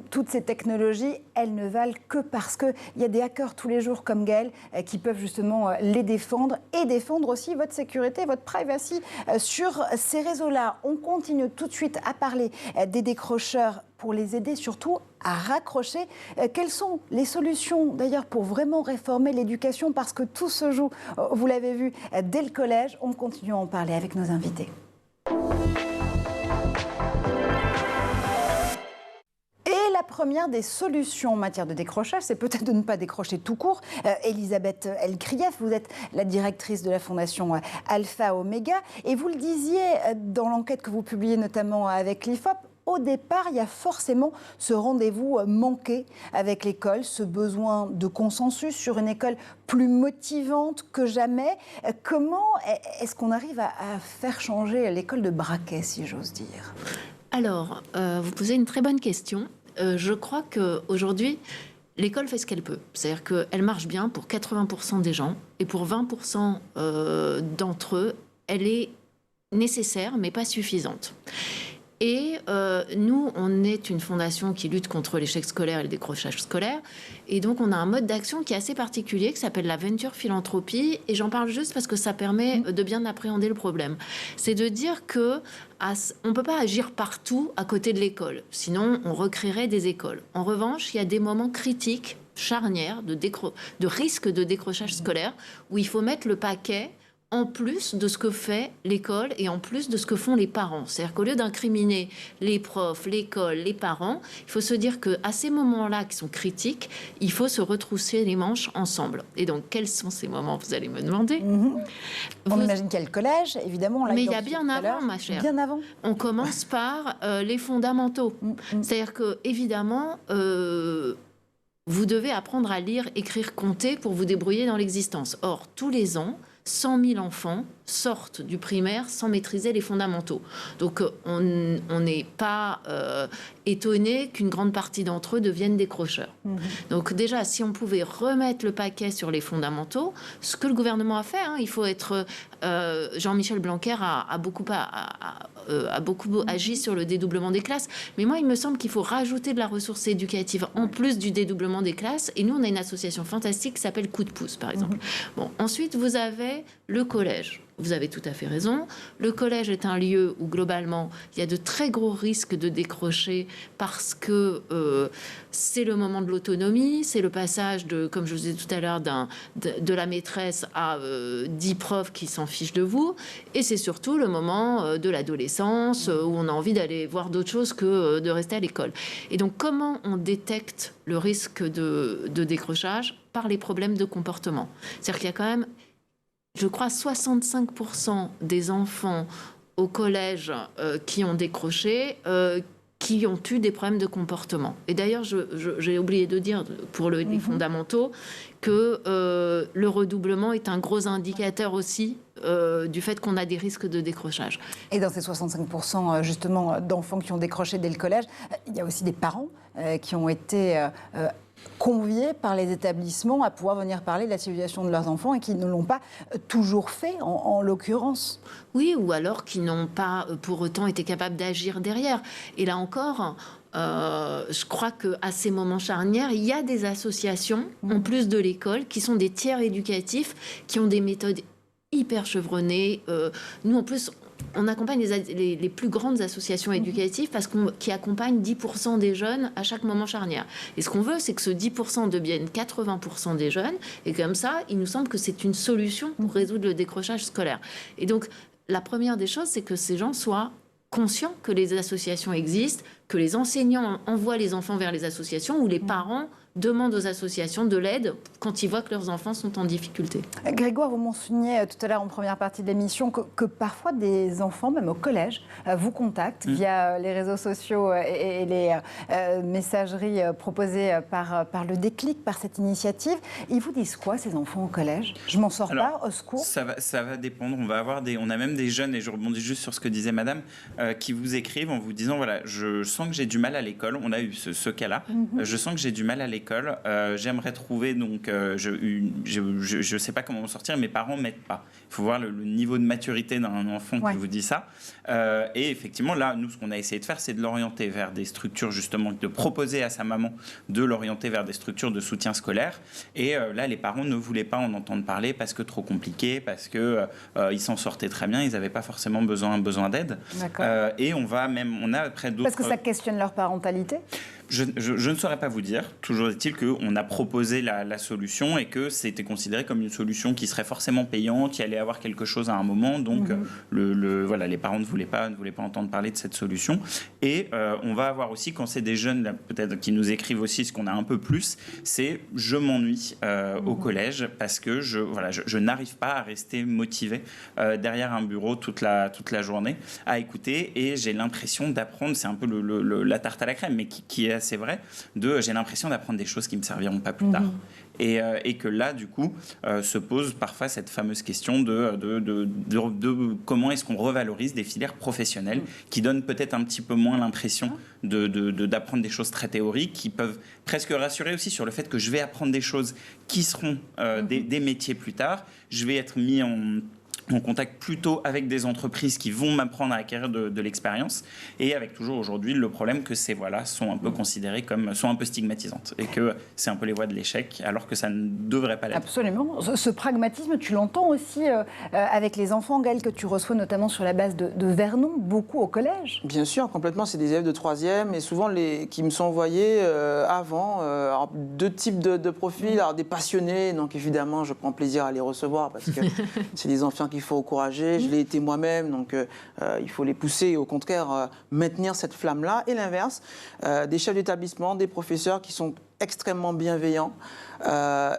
Speaker 1: toutes ces technologies, elles ne valent que parce qu'il y a des hackers tous les jours comme Gaël qui peuvent justement les défendre et défendre aussi votre sécurité, votre privacy sur ces réseaux-là. On continue tout de suite à parler des décrocheurs pour les aider surtout à raccrocher. Quelles sont les solutions d'ailleurs pour vraiment réformer l'éducation, parce que tout se joue, vous l'avez vu, dès le collège. On continue à en parler avec nos invités. première des solutions en matière de décrochage, c'est peut-être de ne pas décrocher tout court. Elisabeth Elkrief, vous êtes la directrice de la fondation Alpha Omega, et vous le disiez dans l'enquête que vous publiez notamment avec l'IFOP, au départ, il y a forcément ce rendez-vous manqué avec l'école, ce besoin de consensus sur une école plus motivante que jamais. Comment est-ce qu'on arrive à faire changer l'école de Braquet, si j'ose dire ?
Speaker 3: Alors, vous posez une très bonne question. Je crois qu'aujourd'hui, l'école fait ce qu'elle peut. C'est-à-dire qu'elle marche bien pour 80% des gens, et pour 20% d'entre eux, elle est nécessaire, mais pas suffisante. Et nous, on est une fondation qui lutte contre l'échec scolaire et le décrochage scolaire. Et donc, on a un mode d'action qui est assez particulier, qui s'appelle la Venture Philanthropie. Et j'en parle juste parce que ça permet de bien appréhender le problème. C'est de dire qu'on ne peut pas agir partout à côté de l'école. Sinon, on recréerait des écoles. En revanche, il y a des moments critiques, charnières, de risque de décrochage scolaire, où il faut mettre le paquet en plus de ce que fait l'école et en plus de ce que font les parents. C'est-à-dire qu'au lieu d'incriminer les profs, l'école, les parents, il faut se dire qu'à ces moments-là qui sont critiques, il faut se retrousser les manches ensemble. Et donc, quels sont ces moments, vous allez me demander ?
Speaker 1: On imagine qu'il y a le collège, évidemment.
Speaker 3: Mais il y a bien avant, ma chère.
Speaker 1: Bien avant.
Speaker 3: On commence par les fondamentaux. C'est-à-dire que, évidemment, vous devez apprendre à lire, écrire, compter pour vous débrouiller dans l'existence. Or, tous les ans, 100 000 enfants sortent du primaire sans maîtriser les fondamentaux. Donc, on n'est pas étonné qu'une grande partie d'entre eux deviennent décrocheurs. Donc, déjà, si on pouvait remettre le paquet sur les fondamentaux, ce que le gouvernement a fait, il faut être... Jean-Michel Blanquer a beaucoup agi sur le dédoublement des classes. Mais moi, il me semble qu'il faut rajouter de la ressource éducative en plus du dédoublement des classes. Et nous, on a une association fantastique qui s'appelle Coup de pouce, par exemple. Bon, ensuite, vous avez le collège. Vous avez tout à fait raison. Le collège est un lieu où, globalement, il y a de très gros risques de décrocher parce que c'est le moment de l'autonomie, c'est le passage, comme je vous disais tout à l'heure, de la maîtresse à 10 profs qui s'en fichent de vous. Et c'est surtout le moment de l'adolescence où on a envie d'aller voir d'autres choses que de rester à l'école. Et donc, comment on détecte le risque de décrochage ? Par les problèmes de comportement. C'est-à-dire qu'il y a quand même... Je crois 65% des enfants au collège qui ont décroché, qui ont eu des problèmes de comportement. Et d'ailleurs, j'ai oublié de dire, pour les fondamentaux, que le redoublement est un gros indicateur aussi du fait qu'on a des risques de décrochage.
Speaker 1: Et dans ces 65% justement d'enfants qui ont décroché dès le collège, il y a aussi des parents qui ont été... conviés par les établissements à pouvoir venir parler de la situation de leurs enfants et qui ne l'ont pas toujours fait, en l'occurrence.
Speaker 3: Oui, ou alors qui n'ont pas pour autant été capables d'agir derrière. Et là encore, je crois qu'à ces moments charnières, il y a des associations, en plus de l'école, qui sont des tiers éducatifs, qui ont des méthodes hyper chevronnées. Nous, en plus... On accompagne les plus grandes associations éducatives qui accompagnent 10% des jeunes à chaque moment charnière. Et ce qu'on veut, c'est que ce 10% devienne 80% des jeunes. Et comme ça, il nous semble que c'est une solution pour résoudre le décrochage scolaire. Et donc, la première des choses, c'est que ces gens soient conscients que les associations existent, que les enseignants envoient les enfants vers les associations ou les parents demandent aux associations de l'aide quand ils voient que leurs enfants sont en difficulté.
Speaker 1: Grégoire, vous mentionniez tout à l'heure en première partie de l'émission que parfois des enfants, même au collège, vous contactent via les réseaux sociaux et les messageries proposées par le Déclic, par cette initiative. Ils vous disent quoi, ces enfants au collège ? Je m'en sors pas, au secours ?
Speaker 4: Ça va dépendre. On a même des jeunes, et je rebondis juste sur ce que disait madame, qui vous écrivent en vous disant, voilà, je sens que j'ai du mal à l'école. On a eu ce cas-là. Je sens que j'ai du mal à l'école. J'aimerais trouver, donc, je ne sais pas comment m'en sortir, mes parents ne m'aident pas. Il faut voir le niveau de maturité d'un enfant qui vous dit ça. Et effectivement, là, nous, ce qu'on a essayé de faire, c'est de l'orienter vers des structures, justement, de proposer à sa maman de l'orienter vers des structures de soutien scolaire. Et là, les parents ne voulaient pas en entendre parler parce que trop compliqué, parce qu'ils s'en sortaient très bien, ils n'avaient pas forcément besoin d'aide. Et on a après d'autres...
Speaker 1: Parce que ça questionne leur parentalité ?
Speaker 4: Je ne saurais pas vous dire. Toujours est-il qu'on a proposé la solution et que c'était considéré comme une solution qui serait forcément payante, qui allait avoir quelque chose à un moment. Donc, voilà, les parents ne voulaient pas entendre parler de cette solution. Et on va avoir aussi, quand c'est des jeunes, là, peut-être qui nous écrivent aussi, ce qu'on a un peu plus, c'est je m'ennuie au collège parce que je n'arrive pas à rester motivé derrière un bureau toute la journée à écouter et j'ai l'impression d'apprendre, c'est un peu la tarte à la crème, mais qui est assez vrai, j'ai l'impression d'apprendre des choses qui ne me serviront pas plus tard. Et que là, du coup, se pose parfois cette fameuse question de comment est-ce qu'on revalorise des filières professionnelles qui donnent peut-être un petit peu moins l'impression d'apprendre des choses très théoriques, qui peuvent presque rassurer aussi sur le fait que je vais apprendre des choses qui seront des métiers plus tard. Je vais être mis en contact plutôt avec des entreprises qui vont m'apprendre à acquérir de l'expérience et avec toujours aujourd'hui le problème que ces voies-là sont un peu considérées sont un peu stigmatisantes et que c'est un peu les voies de l'échec alors que ça ne devrait pas l'être.
Speaker 1: Absolument. Ce pragmatisme, tu l'entends aussi avec les enfants, Gaël, que tu reçois notamment sur la base de Vernon, beaucoup au collège.
Speaker 2: Bien sûr, complètement. C'est des élèves de 3e et souvent qui me sont envoyés avant deux types de profils. Alors des passionnés, donc évidemment je prends plaisir à les recevoir parce que c'est des enfants qu'il faut encourager. Je l'ai été moi-même, donc il faut les pousser et au contraire maintenir cette flamme-là. Et l'inverse, des chefs d'établissement, des professeurs qui sont extrêmement bienveillants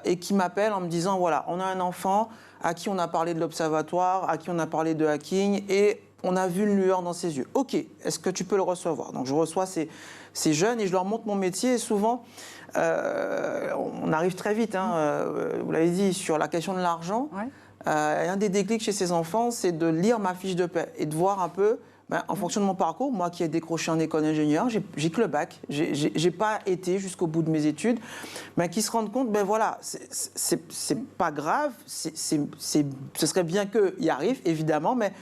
Speaker 2: et qui m'appellent en me disant, voilà, on a un enfant à qui on a parlé de l'observatoire, à qui on a parlé de hacking et on a vu une lueur dans ses yeux. Ok, est-ce que tu peux le recevoir? Donc je reçois ces jeunes et je leur montre mon métier et souvent, on arrive très vite, vous l'avez dit, sur la question de l'argent. Ouais. Un des déclics chez ces enfants, c'est de lire ma fiche de paie et de voir un peu, en fonction de mon parcours, moi qui ai décroché en école d'ingénieur, j'ai que le bac, j'ai pas été jusqu'au bout de mes études, qui se rendent compte, voilà, c'est pas grave, ce serait bien qu'ils y arrivent, évidemment, mais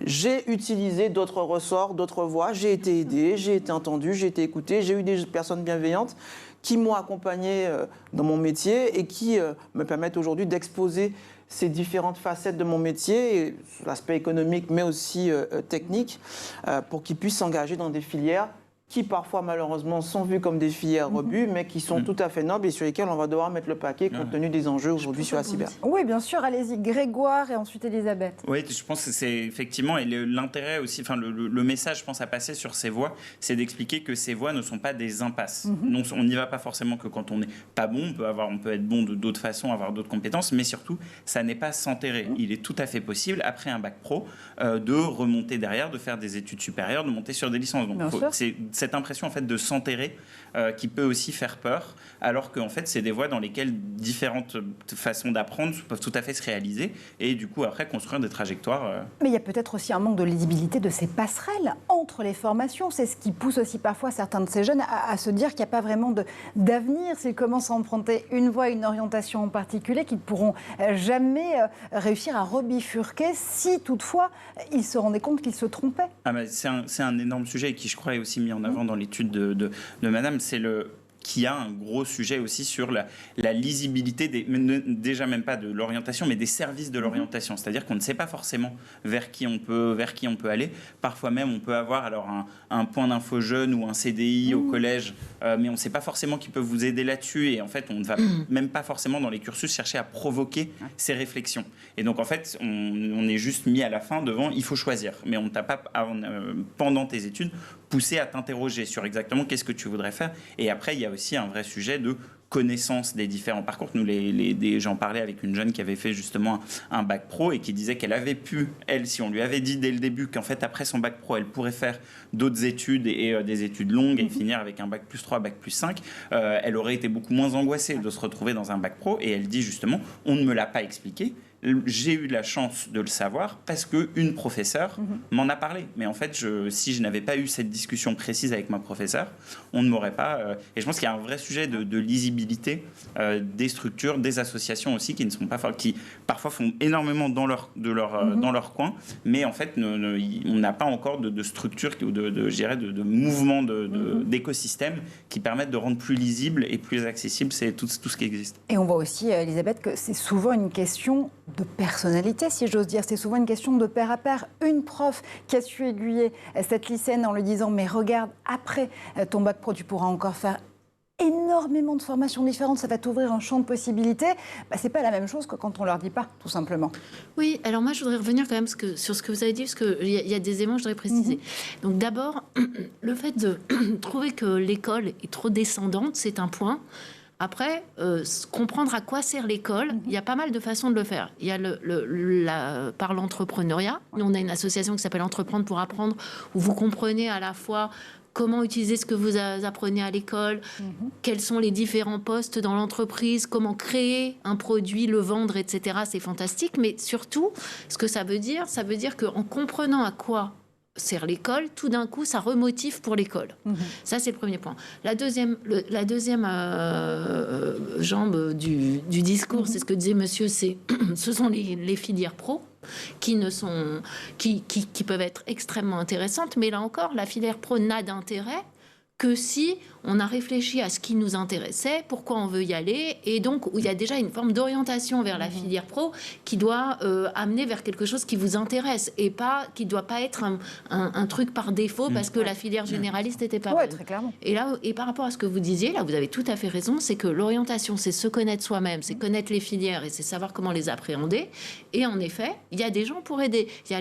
Speaker 2: j'ai utilisé d'autres ressorts, d'autres voies, j'ai été aidé, j'ai été entendu, j'ai été écouté, j'ai eu des personnes bienveillantes qui m'ont accompagné dans mon métier et qui me permettent aujourd'hui d'exposer ces différentes facettes de mon métier, l'aspect économique mais aussi technique, pour qu'ils puissent s'engager dans des filières qui parfois malheureusement sont vues comme des filières rebuts, mais qui sont tout à fait nobles et sur lesquelles on va devoir mettre le paquet compte tenu des enjeux aujourd'hui sur la cyber.
Speaker 1: Oui, bien sûr, allez-y, Grégoire et ensuite Elisabeth.
Speaker 4: Oui, je pense que c'est effectivement, et l'intérêt aussi, le message, je pense, à passer sur ces voies, c'est d'expliquer que ces voies ne sont pas des impasses. Non, on n'y va pas forcément que quand on n'est pas bon, on peut être bon de d'autres façons, avoir d'autres compétences, mais surtout, ça n'est pas s'enterrer. Il est tout à fait possible, après un bac pro, de remonter derrière, de faire des études supérieures, de monter sur des licences. Donc, c'est cette impression en fait de s'enterrer qui peut aussi faire peur, alors qu'en fait c'est des voies dans lesquelles différentes façons d'apprendre peuvent tout à fait se réaliser et du coup après construire des trajectoires.
Speaker 1: Mais il y a peut-être aussi un manque de lisibilité de ces passerelles entre les formations. C'est ce qui pousse aussi parfois certains de ces jeunes à se dire qu'il n'y a pas vraiment d'avenir s'ils commencent à emprunter une voie, une orientation en particulier, qu'ils ne pourront jamais réussir à rebifurquer si toutefois ils se rendaient compte qu'ils se trompaient.
Speaker 4: C'est un énorme sujet qui je crois est aussi mis en avant dans l'étude de Madame, c'est qu'il y a un gros sujet aussi sur la lisibilité, déjà même pas de l'orientation, mais des services de l'orientation. C'est-à-dire qu'on ne sait pas forcément vers qui on peut aller. Parfois même, on peut avoir alors un point d'info jeune ou un CDI au collège, mais on ne sait pas forcément qui peut vous aider là-dessus. Et en fait, on ne va même pas forcément dans les cursus chercher à provoquer ces réflexions. Et donc, en fait, on est juste mis à la fin devant, il faut choisir. Mais on ne t'a pas, pendant tes études, poussé à t'interroger sur exactement qu'est-ce que tu voudrais faire. Et après, il y a aussi un vrai sujet de connaissance des différents parcours. Nous, j'en parlais avec une jeune qui avait fait justement un bac pro et qui disait qu'elle avait pu, si on lui avait dit dès le début qu'en fait, après son bac pro, elle pourrait faire d'autres études et des études longues et finir avec un bac plus 3, bac plus 5, elle aurait été beaucoup moins angoissée de se retrouver dans un bac pro. Et elle dit justement, on ne me l'a pas expliqué. J'ai eu la chance de le savoir parce qu'une professeure m'en a parlé. Mais en fait, si je n'avais pas eu cette discussion précise avec ma professeure, on ne m'aurait pas... et je pense qu'il y a un vrai sujet de lisibilité des structures, des associations aussi, qui ne sont pas qui parfois font énormément dans leur coin, mais en fait, on n'a pas encore de structure ou de mouvement d'écosystème qui permettent de rendre plus lisible et plus accessible tout ce qui existe.
Speaker 1: Et on voit aussi, Elisabeth, que c'est souvent une question de personnalité, si j'ose dire. C'est souvent une question de pair à pair. Une prof qui a su aiguiller cette lycéenne en lui disant « mais regarde, après ton bac pro, tu pourras encore faire énormément de formations différentes, ça va t'ouvrir un champ de possibilités », c'est pas la même chose que quand on leur dit pas, tout simplement.
Speaker 3: Oui, alors moi je voudrais revenir quand même sur ce que vous avez dit, parce qu'il y a des éléments que je voudrais préciser. Donc d'abord, le fait de trouver que l'école est trop descendante, c'est un point. Après, comprendre à quoi sert l'école, il y a pas mal de façons de le faire. Il y a par l'entrepreneuriat. Nous, on a une association qui s'appelle Entreprendre pour apprendre, où vous comprenez à la fois comment utiliser ce que vous apprenez à l'école, quels sont les différents postes dans l'entreprise, comment créer un produit, le vendre, etc. C'est fantastique. Mais surtout, ce que ça veut dire qu'en comprenant à quoi sert l'école, tout d'un coup, ça remotive pour l'école. Ça, c'est le premier point. La deuxième jambe du discours, c'est ce que disait monsieur, ce sont les filières pro qui peuvent être extrêmement intéressantes, mais là encore, la filière pro n'a d'intérêt que si on a réfléchi à ce qui nous intéressait, pourquoi on veut y aller, et donc où il y a déjà une forme d'orientation vers la filière pro qui doit amener vers quelque chose qui vous intéresse, et qui ne doit pas être un truc par défaut parce que la filière généraliste n'était pas bonne.
Speaker 1: Très clairement.
Speaker 3: Et par rapport à ce que vous disiez, là, vous avez tout à fait raison, c'est que l'orientation, c'est se connaître soi-même, c'est connaître les filières et c'est savoir comment les appréhender. Et en effet, il y a des gens pour aider. Il y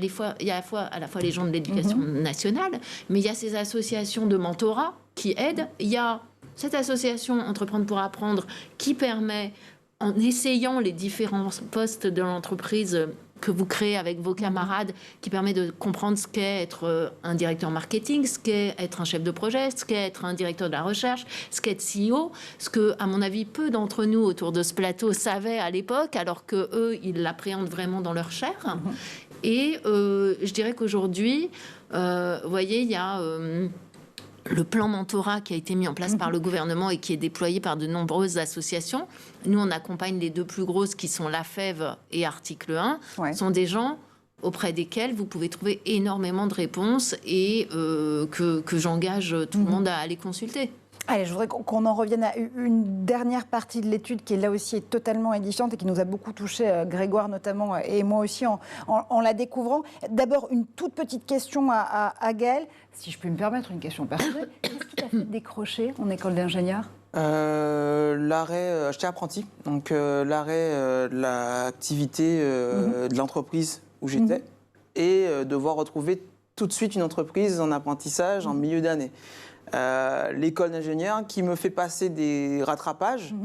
Speaker 3: a à la fois les gens de l'éducation nationale, mais il y a ces associations de mentorat qui aident. Il y a cette association Entreprendre pour apprendre qui permet, en essayant les différents postes de l'entreprise que vous créez avec vos camarades, qui permet de comprendre ce qu'est être un directeur marketing, ce qu'est être un chef de projet, ce qu'est être un directeur de la recherche, ce qu'est être CEO, ce que, à mon avis, peu d'entre nous autour de ce plateau savaient à l'époque, alors qu'eux, ils l'appréhendent vraiment dans leur chair. Et je dirais qu'aujourd'hui, vous voyez, il y a le plan mentorat qui a été mis en place par le gouvernement et qui est déployé par de nombreuses associations. Nous, on accompagne les deux plus grosses qui sont la FEV et Article 1. Ce sont des gens auprès desquels vous pouvez trouver énormément de réponses et que j'engage tout le monde à aller consulter.
Speaker 1: Allez, je voudrais qu'on en revienne à une dernière partie de l'étude qui, là aussi, est totalement édifiante et qui nous a beaucoup touché, Grégoire notamment, et moi aussi, en la découvrant. D'abord, une toute petite question à Gaëlle. Si je puis me permettre, une question personnelle. Qu'est-ce qui t'a fait décrocher en école d'ingénieur ?
Speaker 2: L'arrêt, j'étais apprenti, donc l'arrêt de l'activité de l'entreprise où j'étais et devoir retrouver tout de suite une entreprise en apprentissage en milieu d'année. L'école d'ingénieur qui me fait passer des rattrapages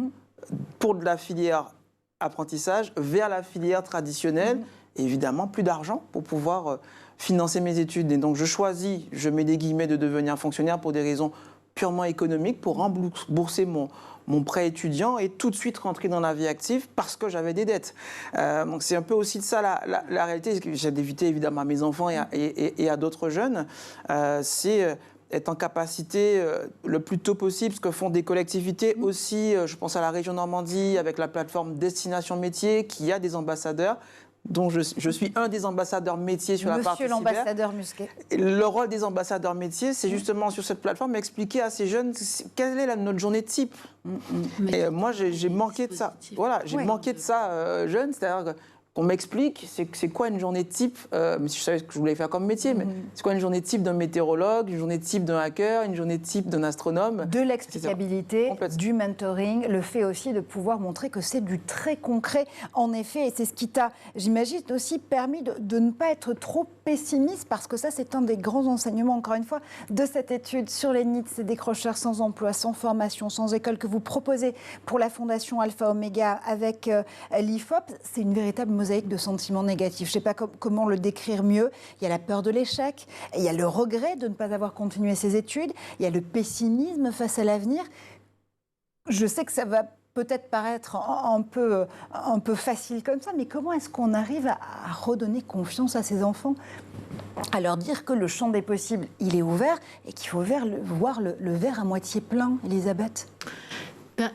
Speaker 2: pour de la filière apprentissage vers la filière traditionnelle et évidemment plus d'argent pour pouvoir financer mes études. Et donc je mets des guillemets, de devenir fonctionnaire pour des raisons purement économiques, pour rembourser mon prêt étudiant et tout de suite rentrer dans la vie active parce que j'avais des dettes. Donc c'est un peu aussi de ça la réalité. J'ai d'éviter évidemment à mes enfants et à d'autres jeunes. C'est être en capacité le plus tôt possible, ce que font des collectivités aussi, je pense à la région Normandie, avec la plateforme Destination Métiers, qui a des ambassadeurs, dont je suis un des ambassadeurs métiers sur la partie cyber.
Speaker 1: Monsieur l'ambassadeur Musquet.
Speaker 2: Le rôle des ambassadeurs métiers, c'est justement sur cette plateforme expliquer à ces jeunes quelle est notre journée type. Et moi, j'ai manqué de ça. Voilà, j'ai manqué de ça jeune, c'est-à-dire qu'on m'explique c'est quoi une journée type, mais je savais ce que je voulais faire comme métier, mais c'est quoi une journée type d'un météorologue, une journée type d'un hacker, une journée type d'un astronome.
Speaker 1: De l'explicabilité, du mentoring, le fait aussi de pouvoir montrer que c'est du très concret, en effet, et c'est ce qui t'a, j'imagine, aussi permis de ne pas être trop pessimiste, parce que ça, c'est un des grands enseignements, encore une fois, de cette étude sur les NEET, ces décrocheurs sans emploi, sans formation, sans école, que vous proposez pour la Fondation Alpha Omega avec l'IFOP. C'est une véritable mosaïque de sentiments négatifs. Je ne sais pas comment le décrire mieux. Il y a la peur de l'échec, il y a le regret de ne pas avoir continué ses études, il y a le pessimisme face à l'avenir. Je sais que ça va peut-être paraître un peu facile comme ça, mais comment est-ce qu'on arrive à redonner confiance à ces enfants, à leur dire que le champ des possibles, il est ouvert et qu'il faut voir le verre à moitié plein, Elisabeth ?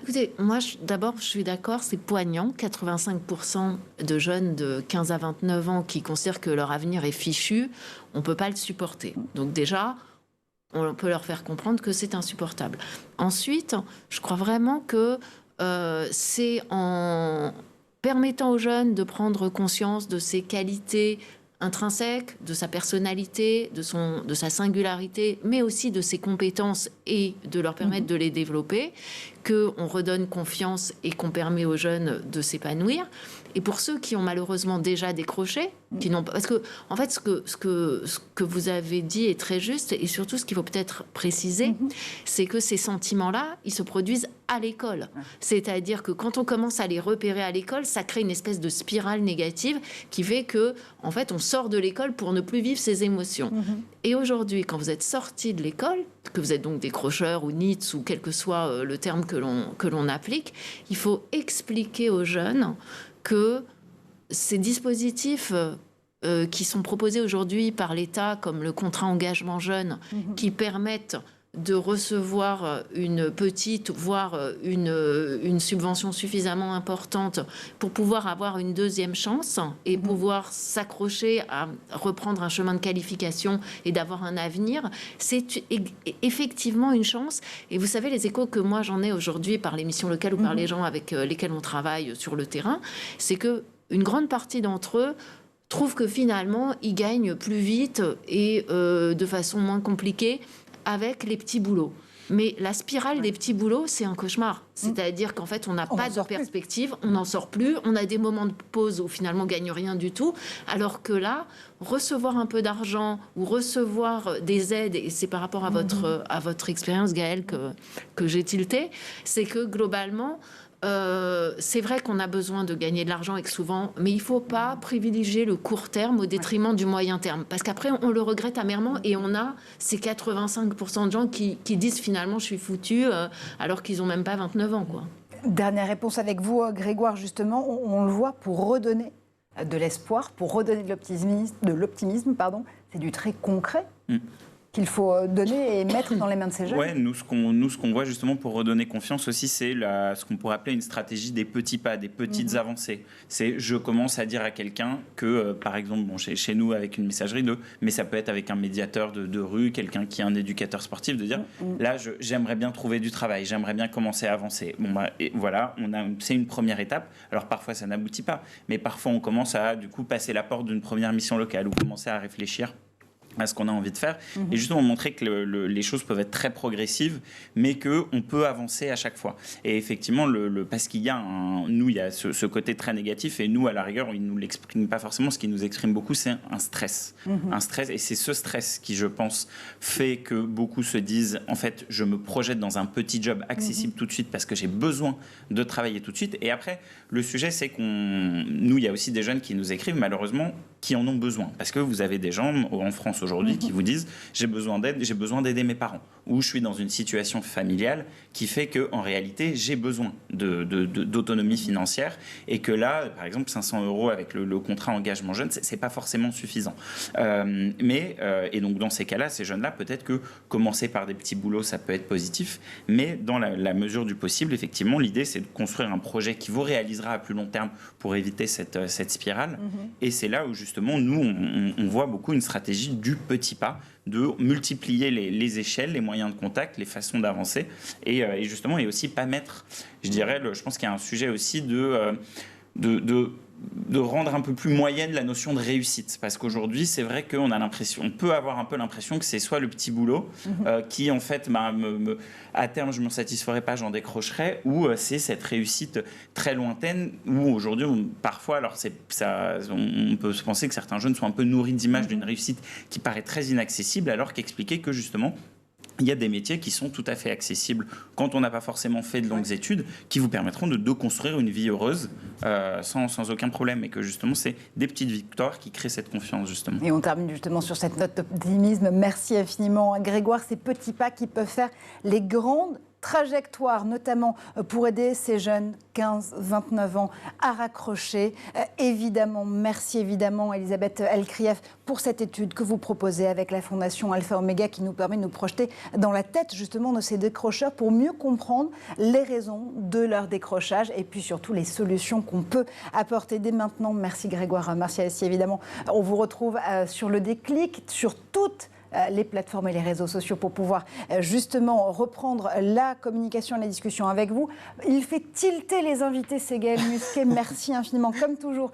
Speaker 3: Écoutez, moi, d'abord, je suis d'accord, c'est poignant. 85% de jeunes de 15 à 29 ans qui considèrent que leur avenir est fichu, on ne peut pas le supporter. Donc déjà, on peut leur faire comprendre que c'est insupportable. Ensuite, je crois vraiment que c'est en permettant aux jeunes de prendre conscience de ses qualités intrinsèques, de sa personnalité, de sa singularité, mais aussi de ses compétences et de leur permettre de les développer, qu'on redonne confiance et qu'on permet aux jeunes de s'épanouir. Et pour ceux qui ont malheureusement déjà décroché, qui n'ont pas, parce que en fait ce que vous avez dit est très juste, et surtout ce qu'il faut peut-être préciser, c'est que ces sentiments-là, ils se produisent à l'école. C'est-à-dire que quand on commence à les repérer à l'école, ça crée une espèce de spirale négative qui fait que en fait on sort de l'école pour ne plus vivre ses émotions. Et aujourd'hui, quand vous êtes sorti de l'école, que vous êtes donc décrocheur ou NEETs ou quel que soit le terme que l'on applique, il faut expliquer aux jeunes que ces dispositifs qui sont proposés aujourd'hui par l'État, comme le contrat engagement jeune, qui permettent de recevoir une petite, voire une subvention suffisamment importante pour pouvoir avoir une deuxième chance et pouvoir s'accrocher à reprendre un chemin de qualification et d'avoir un avenir, c'est effectivement une chance. Et vous savez, les échos que moi j'en ai aujourd'hui par les missions locales ou par les gens avec lesquels on travaille sur le terrain, c'est que une grande partie d'entre eux trouvent que finalement, ils gagnent plus vite et de façon moins compliquée avec les petits boulots. Mais la spirale des petits boulots, c'est un cauchemar. C'est-à-dire qu'en fait, on n'a pas de perspective, on n'en sort plus, on a des moments de pause où finalement on ne gagne rien du tout, alors que là, recevoir un peu d'argent ou recevoir des aides, et c'est par rapport à votre expérience, Gaëlle, que j'ai tilté, c'est que globalement, c'est vrai qu'on a besoin de gagner de l'argent et que souvent, mais il ne faut pas privilégier le court terme au détriment du moyen terme. Parce qu'après, on le regrette amèrement et on a ces 85% de gens qui disent finalement je suis foutu alors qu'ils n'ont même pas 29 ans, quoi.
Speaker 1: Dernière réponse avec vous, Grégoire, justement, on le voit, pour redonner de l'espoir, pour redonner de l'optimisme, c'est du très concret. Qu'il faut donner et mettre dans les mains de ces jeunes.
Speaker 4: Ouais, nous, ce qu'on voit justement pour redonner confiance aussi, c'est ce qu'on pourrait appeler une stratégie des petits pas, des petites avancées. C'est je commence à dire à quelqu'un que, par exemple, chez nous avec une messagerie mais ça peut être avec un médiateur de rue, quelqu'un qui est un éducateur sportif, de dire là, j'aimerais bien trouver du travail, j'aimerais bien commencer à avancer. Et voilà, c'est une première étape. Alors parfois ça n'aboutit pas, mais parfois on commence à du coup passer la porte d'une première mission locale ou commencer à réfléchir à ce qu'on a envie de faire, et justement montrer que les choses peuvent être très progressives, mais qu'on peut avancer à chaque fois. Et effectivement, parce qu'il y a il y a ce côté très négatif, et nous, à la rigueur, il ne nous l'exprime pas forcément, ce qui nous exprime beaucoup, c'est un stress. Un stress, et c'est ce stress qui, je pense, fait que beaucoup se disent, en fait, je me projette dans un petit job accessible tout de suite, parce que j'ai besoin de travailler tout de suite. Et après, le sujet, c'est il y a aussi des jeunes qui nous écrivent, malheureusement, qui en ont besoin. Parce que vous avez des gens en France aujourd'hui qui vous disent j'ai besoin d'aide, j'ai besoin d'aider mes parents, ou je suis dans une situation familiale qui fait qu'en réalité j'ai besoin d'autonomie financière, et que là, par exemple, 500 € avec le contrat engagement jeune, c'est pas forcément suffisant. Et donc dans ces cas-là, ces jeunes-là, peut-être que commencer par des petits boulots, ça peut être positif, mais dans la mesure du possible, effectivement, l'idée c'est de construire un projet qui vous réalisera à plus long terme pour éviter cette spirale. Et c'est là où justement nous on voit beaucoup une stratégie du petit pas, de multiplier les échelles, les moyens de contact, les façons d'avancer, et justement, et aussi pas mettre, je dirais, je pense qu'il y a un sujet aussi de rendre un peu plus moyenne la notion de réussite, parce qu'aujourd'hui c'est vrai qu'on peut avoir un peu l'impression que c'est soit le petit boulot qui en fait à terme je ne m'en satisferai pas, j'en décrocherai, ou c'est cette réussite très lointaine où aujourd'hui parfois, alors on peut se penser que certains jeunes sont un peu nourris d'images d'une réussite qui paraît très inaccessible, alors qu'expliquer que justement il y a des métiers qui sont tout à fait accessibles quand on n'a pas forcément fait de longues études, qui vous permettront de construire une vie heureuse sans aucun problème, et que justement c'est des petites victoires qui créent cette confiance justement.
Speaker 1: Et on termine justement sur cette note d'optimisme. Merci infiniment Grégoire. Ces petits pas qui peuvent faire les grandes trajectoire, notamment pour aider ces jeunes 15-29 ans à raccrocher. Merci évidemment Elisabeth Elkrief pour cette étude que vous proposez avec la Fondation Alpha Omega, qui nous permet de nous projeter dans la tête justement de ces décrocheurs pour mieux comprendre les raisons de leur décrochage et puis surtout les solutions qu'on peut apporter dès maintenant. Merci Grégoire, merci Alessia évidemment. On vous retrouve sur le déclic, sur toutes les plateformes et les réseaux sociaux pour pouvoir justement reprendre la communication et la discussion avec vous. Il fait tilter les invités, c'est Gaël Musquet. Merci infiniment, comme toujours,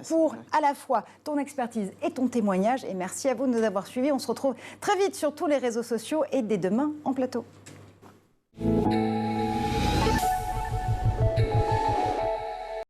Speaker 1: pour à la fois ton expertise et ton témoignage. Et merci à vous de nous avoir suivis. On se retrouve très vite sur tous les réseaux sociaux et dès demain en plateau.